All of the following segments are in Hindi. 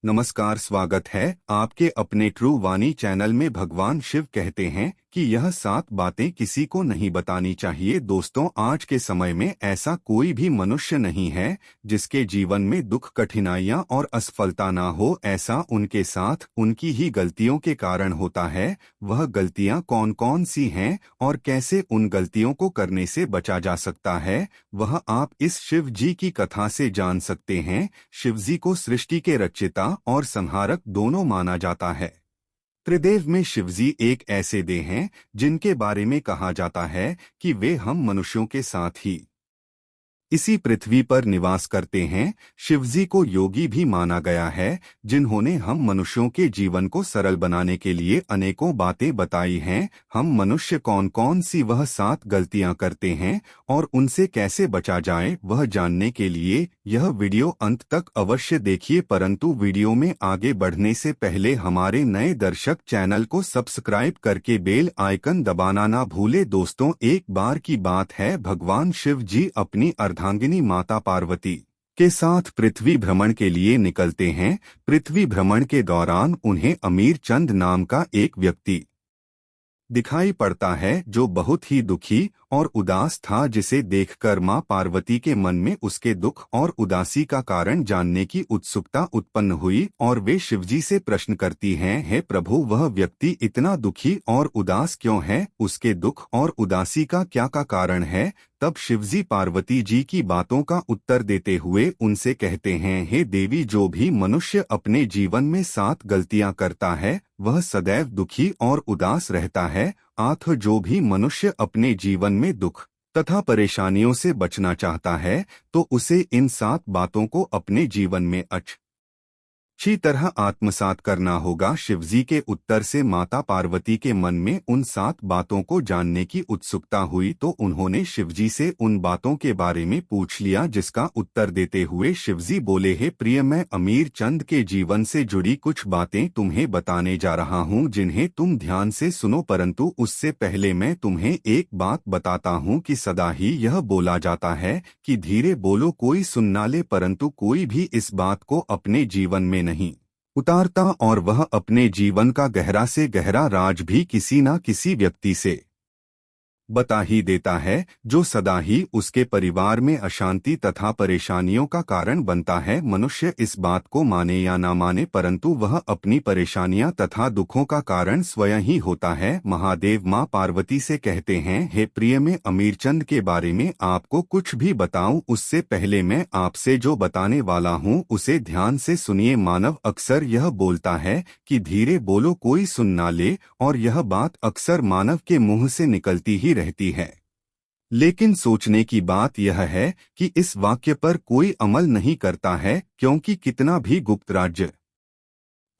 नमस्कार, स्वागत है आपके अपने ट्रू वाणी चैनल में। भगवान शिव कहते हैं कि यह 7 बातें किसी को नहीं बतानी चाहिए। दोस्तों, आज के समय में ऐसा कोई भी मनुष्य नहीं है जिसके जीवन में दुख, कठिनाइयां और असफलता ना हो। ऐसा उनके साथ उनकी ही गलतियों के कारण होता है। वह गलतियां कौन कौन सी हैं और कैसे उन गलतियों को करने से बचा जा सकता है, वह आप इस शिव जी की कथा से जान सकते हैं। शिव जी को सृष्टि के रचयिता और संहारक दोनों माना जाता है। त्रिदेव में शिवजी एक ऐसे देव हैं जिनके बारे में कहा जाता है कि वे हम मनुष्यों के साथ ही इसी पृथ्वी पर निवास करते हैं। शिवजी को योगी भी माना गया है, जिन्होंने हम मनुष्यों के जीवन को सरल बनाने के लिए अनेकों बातें बताई हैं। हम मनुष्य कौन कौन सी वह 7 गलतियां करते हैं और उनसे कैसे बचा जाए, वह जानने के लिए यह वीडियो अंत तक अवश्य देखिए। परंतु वीडियो में आगे बढ़ने से पहले हमारे नए दर्शक चैनल को सब्सक्राइब करके बेल आइकन दबाना ना भूले। दोस्तों, एक बार की बात है, भगवान शिव जी अपनी अर्धांगिनी माता पार्वती के साथ पृथ्वी भ्रमण के लिए निकलते हैं। पृथ्वी भ्रमण के दौरान उन्हें अमीर चंद नाम का एक व्यक्ति दिखाई पड़ता है जो बहुत ही दुखी और उदास था, जिसे देखकर मां पार्वती के मन में उसके दुख और उदासी का कारण जानने की उत्सुकता उत्पन्न हुई और वे शिवजी से प्रश्न करती हैं, हे प्रभु, वह व्यक्ति इतना दुखी और उदास क्यों है? उसके दुख और उदासी का क्या कारण है? तब शिवजी पार्वती जी की बातों का उत्तर देते हुए उनसे कहते हैं, हे देवी, जो भी मनुष्य अपने जीवन में 7 गलतियां करता है वह सदैव दुखी और उदास रहता है। आठ, जो भी मनुष्य अपने जीवन में दुख तथा परेशानियों से बचना चाहता है तो उसे इन 7 बातों को अपने जीवन में अच्छी तरह आत्मसात करना होगा। शिवजी के उत्तर से माता पार्वती के मन में उन 7 बातों को जानने की उत्सुकता हुई, तो उन्होंने शिवजी से उन बातों के बारे में पूछ लिया, जिसका उत्तर देते हुए शिवजी बोले, हे प्रिय, मैं अमीर चंद के जीवन से जुड़ी कुछ बातें तुम्हें बताने जा रहा हूं, जिन्हें तुम ध्यान से सुनो। परंतु उससे पहले मैं तुम्हें एक बात बताता हूं कि सदा ही यह बोला जाता है कि धीरे बोलो, कोई सुन ना ले, परंतु कोई भी इस बात को अपने जीवन में नहीं उतारता और वह अपने जीवन का गहरा से गहरा राज भी किसी न किसी व्यक्ति से बता ही देता है, जो सदा ही उसके परिवार में अशांति तथा परेशानियों का कारण बनता है। मनुष्य इस बात को माने या ना माने, परंतु वह अपनी परेशानियां तथा दुखों का कारण स्वयं ही होता है। महादेव मां पार्वती से कहते हैं, हे प्रिय, मैं अमीरचंद के बारे में आपको कुछ भी बताऊं उससे पहले मैं आपसे जो बताने वाला हूं उसे ध्यान से सुनिए। मानव अक्सर यह बोलता है कि धीरे बोलो, कोई सुन ना ले, और यह बात अक्सर मानव के मुंह से निकलती ही रहती है। लेकिन सोचने की बात यह है कि इस वाक्य पर कोई अमल नहीं करता है, क्योंकि कितना भी गुप्त राज्य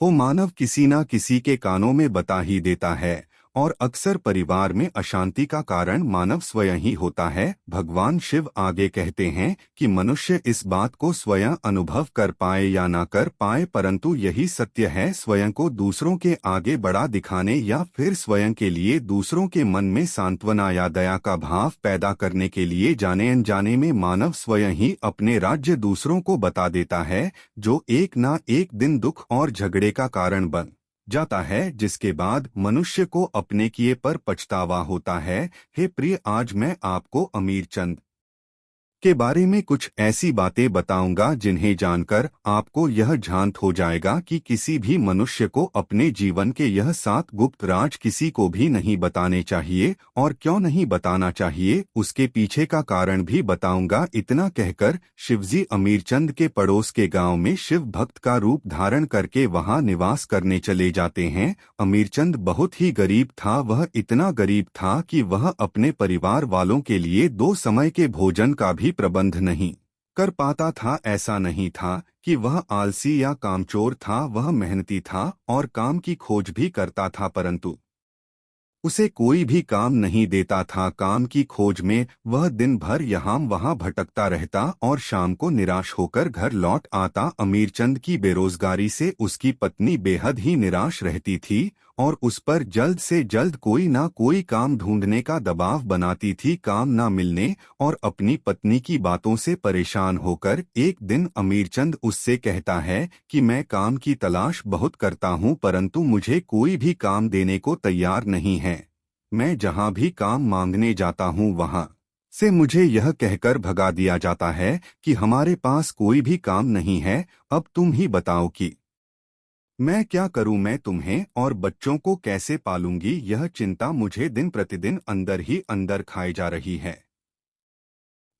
वो मानव किसी न किसी के कानों में बता ही देता है, और अक्सर परिवार में अशांति का कारण मानव स्वयं ही होता है। भगवान शिव आगे कहते हैं कि मनुष्य इस बात को स्वयं अनुभव कर पाए या ना कर पाए, परंतु यही सत्य है। स्वयं को दूसरों के आगे बड़ा दिखाने या फिर स्वयं के लिए दूसरों के मन में सांत्वना या दया का भाव पैदा करने के लिए जाने अनजाने में मानव स्वयं ही अपने राज्य दूसरों को बता देता है, जो एक ना एक दिन दुख और झगड़े का कारण बन जाता है, जिसके बाद मनुष्य को अपने किए पर पछतावा होता है। हे प्रिय, आज मैं आपको अमीर चंद के बारे में कुछ ऐसी बातें बताऊंगा जिन्हें जानकर आपको यह झांत हो जाएगा कि किसी भी मनुष्य को अपने जीवन के यह 7 गुप्त राज किसी को भी नहीं बताने चाहिए, और क्यों नहीं बताना चाहिए उसके पीछे का कारण भी बताऊंगा। इतना कहकर शिवजी अमीरचंद के पड़ोस के गांव में शिव भक्त का रूप धारण करके वहां निवास करने चले जाते हैं। अमीरचंद बहुत ही गरीब था। वह इतना गरीब था कि वह अपने परिवार वालों के लिए 2 समय के भोजन का भी प्रबंध नहीं कर पाता था। ऐसा नहीं था कि वह आलसी या कामचोर था, वह मेहनती था और काम की खोज भी करता था, परंतु उसे कोई भी काम नहीं देता था। काम की खोज में वह दिन भर यहाँ वहाँ भटकता रहता और शाम को निराश होकर घर लौट आता। अमीरचंद की बेरोजगारी से उसकी पत्नी बेहद ही निराश रहती थी और उस पर जल्द से जल्द कोई ना कोई काम ढूंढने का दबाव बनाती थी। काम ना मिलने और अपनी पत्नी की बातों से परेशान होकर एक दिन अमीरचंद उससे कहता है कि मैं काम की तलाश बहुत करता हूं, परंतु मुझे कोई भी काम देने को तैयार नहीं है। मैं जहां भी काम मांगने जाता हूं वहां से मुझे यह कहकर भगा दिया जाता है कि हमारे पास कोई भी काम नहीं है। अब तुम ही बताओ कि मैं क्या करूं? मैं तुम्हें और बच्चों को कैसे पालूंगी? यह चिंता मुझे दिन प्रतिदिन अंदर ही अंदर खाई जा रही है।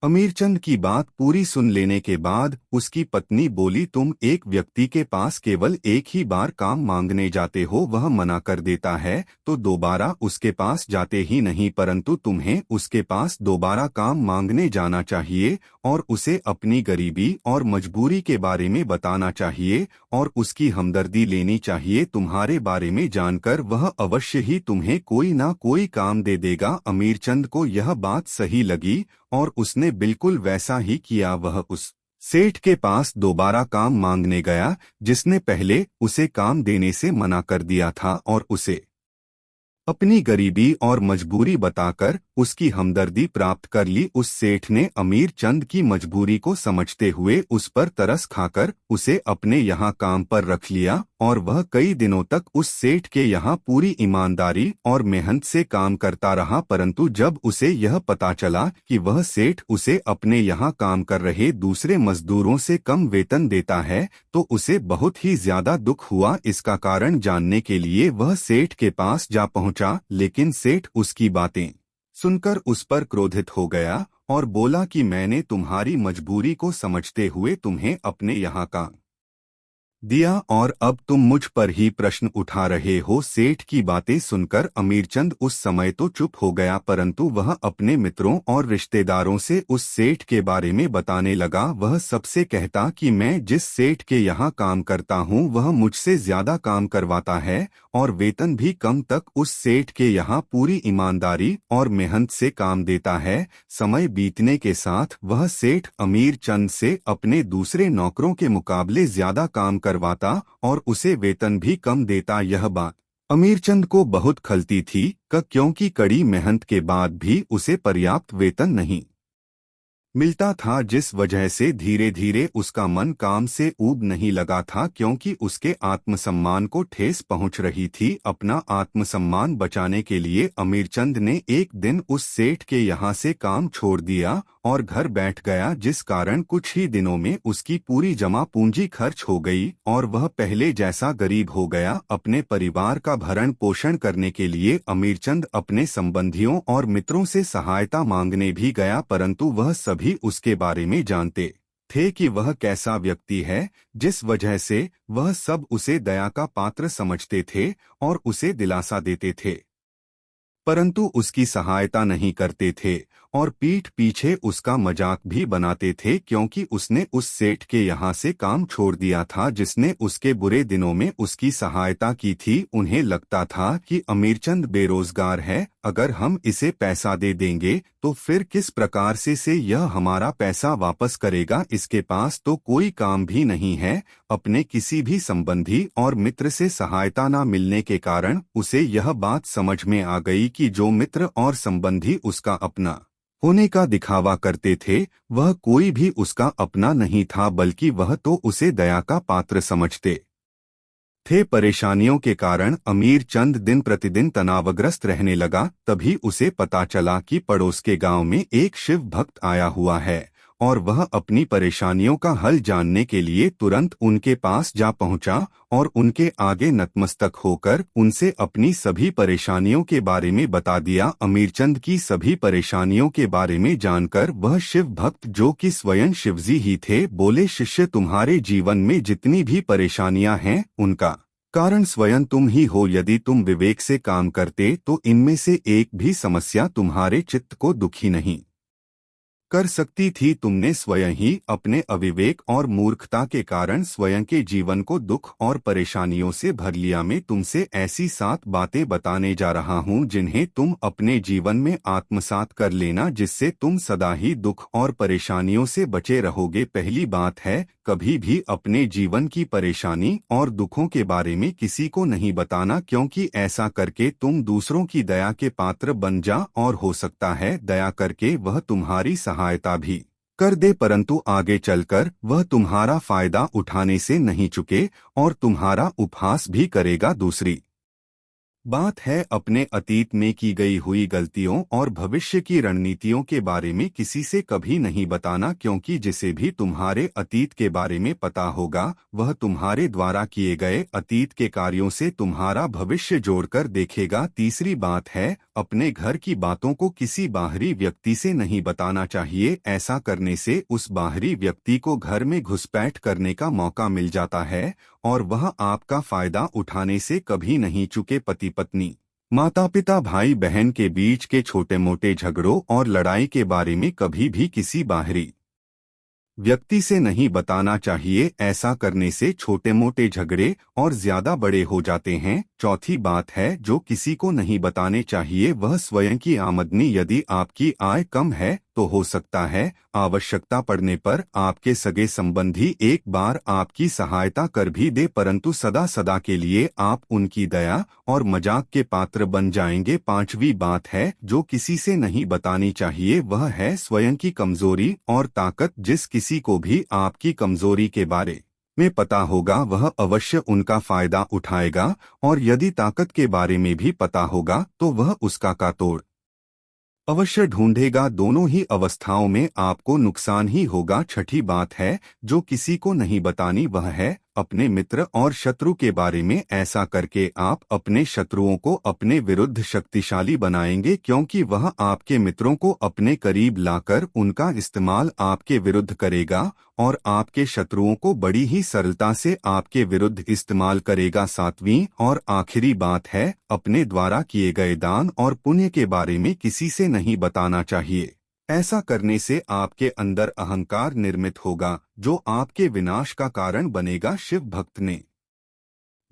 अमीरचंद की बात पूरी सुन लेने के बाद उसकी पत्नी बोली, तुम एक व्यक्ति के पास केवल एक ही बार काम मांगने जाते हो, वह मना कर देता है तो दोबारा उसके पास जाते ही नहीं, परंतु तुम्हें उसके पास दोबारा काम मांगने जाना चाहिए और उसे अपनी गरीबी और मजबूरी के बारे में बताना चाहिए और उसकी हमदर्दी लेनी चाहिए। तुम्हारे बारे में जानकर वह अवश्य ही तुम्हें कोई ना कोई काम दे देगा। अमीरचंद को यह बात सही लगी और उसने बिल्कुल वैसा ही किया। वह उस सेठ के पास दोबारा काम मांगने गया जिसने पहले उसे काम देने से मना कर दिया था और उसे अपनी गरीबी और मजबूरी बताकर उसकी हमदर्दी प्राप्त कर ली। उस सेठ ने अमीर चंद की मजबूरी को समझते हुए उस पर तरस खाकर उसे अपने यहाँ काम पर रख लिया और वह कई दिनों तक उस सेठ के यहाँ पूरी ईमानदारी और मेहनत से काम करता रहा। परंतु जब उसे यह पता चला कि वह सेठ उसे अपने यहाँ काम कर रहे दूसरे मजदूरों से कम वेतन देता है तो उसे बहुत ही ज्यादा दुख हुआ। इसका कारण जानने के लिए वह सेठ के पास जा पहुंचा, लेकिन सेठ उसकी बातें सुनकर उस पर क्रोधित हो गया और बोला कि मैंने तुम्हारी मजबूरी को समझते हुए तुम्हें अपने यहाँ काम दिया और अब तुम मुझ पर ही प्रश्न उठा रहे हो। सेठ की बातें सुनकर अमीरचंद उस समय तो चुप हो गया, परंतु वह अपने मित्रों और रिश्तेदारों से उस सेठ के बारे में बताने लगा। वह सबसे कहता कि मैं जिस सेठ के यहाँ काम करता हूँ वह मुझसे ज्यादा काम करवाता है और वेतन भी कम तक उस सेठ के यहाँ पूरी ईमानदारी और मेहनत से काम देता है। समय बीतने के साथ वह सेठ अमीरचंद से अपने दूसरे नौकरों के मुकाबले ज्यादा काम करवाता और उसे वेतन भी कम देता। यह बात अमीरचंद को बहुत खलती थी क्योंकि कड़ी मेहनत के बाद भी उसे पर्याप्त वेतन नहीं मिलता था, जिस वजह से धीरे धीरे उसका मन काम से ऊब नहीं लगा था क्योंकि उसके आत्मसम्मान को ठेस पहुंच रही थी। अपना आत्मसम्मान बचाने के लिए अमीरचंद ने एक दिन उस सेठ के यहाँ से काम छोड़ दिया और घर बैठ गया, जिस कारण कुछ ही दिनों में उसकी पूरी जमा पूंजी खर्च हो गई और वह पहले जैसा गरीब हो गया। अपने परिवार का भरण पोषण करने के लिए अमीरचंद अपने संबंधियों और मित्रों से सहायता मांगने भी गया, परंतु वह सभी उसके बारे में जानते थे कि वह कैसा व्यक्ति है, जिस वजह से वह सब उसे दया का पात्र समझते थे और उसे दिलासा देते थे, परंतु उसकी सहायता नहीं करते थे और पीठ पीछे उसका मजाक भी बनाते थे क्योंकि उसने उस सेठ के यहाँ से काम छोड़ दिया था जिसने उसके बुरे दिनों में उसकी सहायता की थी। उन्हें लगता था कि अमीरचंद बेरोजगार है, अगर हम इसे पैसा दे देंगे तो फिर किस प्रकार से यह हमारा पैसा वापस करेगा। इसके पास तो कोई काम भी नहीं है। अपने किसी भी संबंधी और मित्र से सहायता न मिलने के कारण उसे यह बात समझ में आ गई कि जो मित्र और संबंधी उसका अपना होने का दिखावा करते थे वह कोई भी उसका अपना नहीं था, बल्कि वह तो उसे दया का पात्र समझते थे। परेशानियों के कारण अमीरचंद दिन प्रतिदिन तनावग्रस्त रहने लगा। तभी उसे पता चला कि पड़ोस के गांव में एक शिव भक्त आया हुआ है और वह अपनी परेशानियों का हल जानने के लिए तुरंत उनके पास जा पहुंचा और उनके आगे नतमस्तक होकर उनसे अपनी सभी परेशानियों के बारे में बता दिया। अमीरचंद की सभी परेशानियों के बारे में जानकर वह शिव भक्त, जो कि स्वयं शिवजी ही थे, बोले, शिष्य, तुम्हारे जीवन में जितनी भी परेशानियां हैं उनका कारण स्वयं तुम ही हो। यदि तुम विवेक से काम करते तो इनमें से एक भी समस्या तुम्हारे चित्त को दुखी नहीं कर सकती थी। तुमने स्वयं ही अपने अविवेक और मूर्खता के कारण स्वयं के जीवन को दुख और परेशानियों से भर लिया। मैं तुमसे ऐसी 7 बातें बताने जा रहा हूँ जिन्हें तुम अपने जीवन में आत्मसात कर लेना, जिससे तुम सदा ही दुख और परेशानियों से बचे रहोगे। पहली बात है, कभी भी अपने जीवन की परेशानी और दुखों के बारे में किसी को नहीं बताना, क्योंकि ऐसा करके तुम दूसरों की दया के पात्र बन जा और हो सकता है दया करके वह तुम्हारी सहायता भी कर दे, परंतु आगे चलकर वह तुम्हारा फायदा उठाने से नहीं चुके और तुम्हारा उपहास भी करेगा। दूसरी बात है, अपने अतीत में की गई हुई गलतियों और भविष्य की रणनीतियों के बारे में किसी से कभी नहीं बताना, क्योंकि जिसे भी तुम्हारे अतीत के बारे में पता होगा वह तुम्हारे द्वारा किए गए अतीत के कार्यों से तुम्हारा भविष्य जोड़कर देखेगा। तीसरी बात है, अपने घर की बातों को किसी बाहरी व्यक्ति से नहीं बताना चाहिए। ऐसा करने से उस बाहरी व्यक्ति को घर में घुसपैठ करने का मौका मिल जाता है और वह आपका फायदा उठाने से कभी नहीं चूके। पति पत्नी, माता पिता, भाई बहन के बीच के छोटे मोटे झगड़ों और लड़ाई के बारे में कभी भी किसी बाहरी व्यक्ति से नहीं बताना चाहिए। ऐसा करने से छोटे मोटे झगड़े और ज्यादा बड़े हो जाते हैं। चौथी बात है, जो किसी को नहीं बताने चाहिए वह स्वयं की आमदनी। यदि आपकी आय कम है तो हो सकता है आवश्यकता पड़ने पर आपके सगे संबंधी एक बार आपकी सहायता कर भी दे, परंतु सदा सदा के लिए आप उनकी दया और मजाक के पात्र बन जाएंगे। पांचवी बात है, जो किसी से नहीं बतानी चाहिए वह है स्वयं की कमजोरी और ताकत। जिस किसी को भी आपकी कमजोरी के बारे में पता होगा वह अवश्य उनका फायदा उठाएगा, और यदि ताकत के बारे में भी पता होगा तो वह उसका का तोड़ अवश्य ढूंढेगा। दोनों ही अवस्थाओं में आपको नुकसान ही होगा। छठी बात है, जो किसी को नहीं बतानी वह है अपने मित्र और शत्रु के बारे में। ऐसा करके आप अपने शत्रुओं को अपने विरुद्ध शक्तिशाली बनाएंगे, क्योंकि वह आपके मित्रों को अपने करीब लाकर उनका इस्तेमाल आपके विरुद्ध करेगा और आपके शत्रुओं को बड़ी ही सरलता से आपके विरुद्ध इस्तेमाल करेगा। सातवीं और आखिरी बात है, अपने द्वारा किए गए दान और पुण्य के बारे में किसी से नहीं बताना चाहिए। ऐसा करने से आपके अंदर अहंकार निर्मित होगा जो आपके विनाश का कारण बनेगा। शिव भक्त ने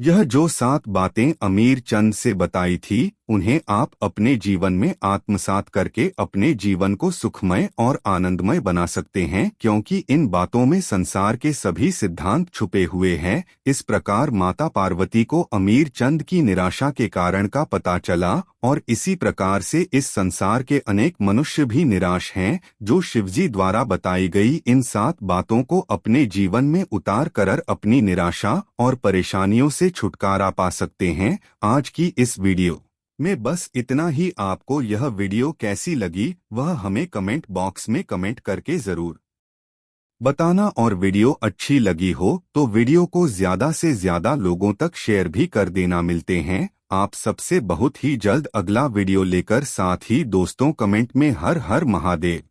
यह जो 7 बातें अमीर चंद से बताई थी उन्हें आप अपने जीवन में आत्मसात करके अपने जीवन को सुखमय और आनंदमय बना सकते हैं, क्योंकि इन बातों में संसार के सभी सिद्धांत छुपे हुए हैं। इस प्रकार माता पार्वती को अमीर चंद की निराशा के कारण का पता चला और इसी प्रकार से इस संसार के अनेक मनुष्य भी निराश हैं, जो शिवजी द्वारा बताई गई इन 7 बातों को अपने जीवन में उतार कर अपनी निराशा और परेशानियों से छुटकारा पा सकते हैं। आज की इस वीडियो में बस इतना ही। आपको यह वीडियो कैसी लगी वह हमें कमेंट बॉक्स में कमेंट करके जरूर बताना, और वीडियो अच्छी लगी हो तो वीडियो को ज्यादा से ज्यादा लोगों तक शेयर भी कर देना। मिलते हैं आप सबसे बहुत ही जल्द अगला वीडियो लेकर। साथ ही दोस्तों, कमेंट में हर हर महादेव।